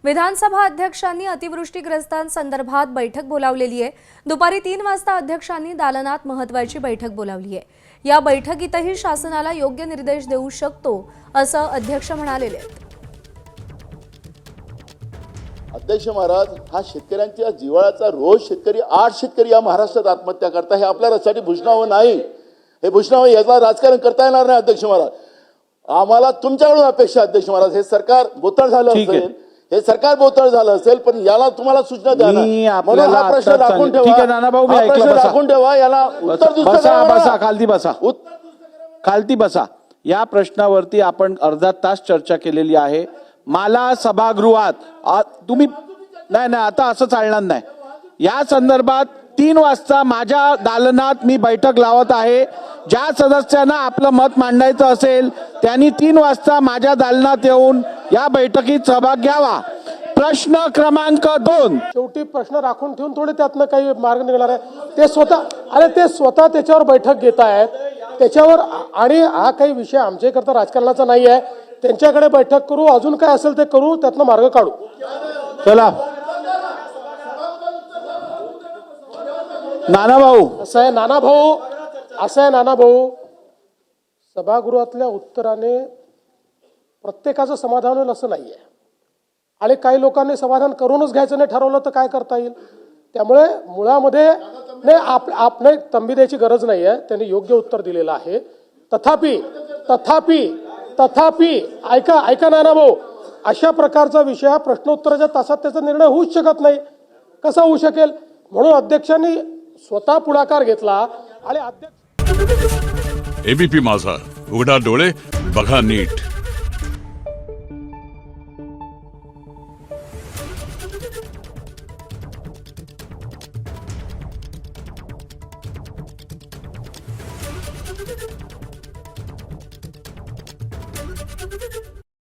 विधानसभा अध्यक्षांनी अतिवृष्टीग्रस्तांसंदर्भात बैठक बोलावलेली आहे। दुपारी 3 वाजता अध्यक्षांनी दालनात महत्त्वाची बैठक बोलावली आहे। या बैठकीतही शासनाला योग्य निर्देश देऊ शकतो असं अध्यक्ष म्हणालेले आहेत। अध्यक्ष महाराज, हा शेतकऱ्यांच्या जिव्हाळ्याचा रोज शेतकरी 8 शेतकरी या महाराष्ट्रात आत्महत्या करता, हे आपल्या रस्त्यासाठी भूषणावं नाही, हे भूषणावं याचा राजकारण करता येणार नाही। अध्यक्ष महाराज, आम्हाला तुमच्याकडून अपेक्षा, अध्यक्ष महाराज, हे सरकार बोतळ झालं असेल, हे सरकार बोतळ झालं असेल, पण याला तुम्हाला सूचना द्या ना, म्हणून हा प्रश्न राखून ठेवा। ठीक आहे नानाभाऊ, मी हा ऐकलं, प्रश्न बसा. राखून ठेवा, याला उत्तर दुसरं बसा द्या बसा मला. खालती बसा खालती बसा। या प्रश्नावरती आपण अर्धा तास चर्चा केलेली आहे। मला सभागृहात तुम्ही नाही आता असं चालणार नाही। या संदर्भात 3 वाजता माझ्या दालनात मी बैठक लावत आहे। ज्या सदस्यांना आपलं मत मांडायचं असेल त्यांनी 3 वाजता माझ्या दालनात येऊन या बैठकीत सहभाग घ्यावा। प्रश्न क्रमांक 2, शेवटी प्रश्न राखून ठेवून थोडे त्यातनं काही मार्ग निघणार आहे। ते स्वतः त्याच्यावर बैठक घेत आहेत त्याच्यावर, आणि हा काही विषय आमच्याकरता राजकारणाचा नाही आहे। त्यांच्याकडे बैठक करू, अजून काय असेल ते करू, त्यातनं मार्ग काढू। चला नानाभाऊ, असं आहे नानाभाऊ, सभागृहातल्या उत्तराने प्रत्येकाचं समाधान होईल असं नाहीये, आणि काही लोकांनी समाधान करूनच घ्यायचं नाही ठरवलं तर काय करता येईल। त्यामुळे मुळामध्ये नाही, आपले तंबी द्यायची गरज नाही आहे, त्यांनी योग्य उत्तर दिलेलं आहे। तथापि ऐका नानाभाऊ, अशा प्रकारचा विषय प्रश्नोत्तराच्या तासात त्याचा निर्णय होऊच शकत नाही। कसा होऊ शकेल? म्हणून अध्यक्षांनी स्वतः पुढाकार घेतला आणि अध्यक्ष एबीपी माझा, उघडा डोळे बघा नीट।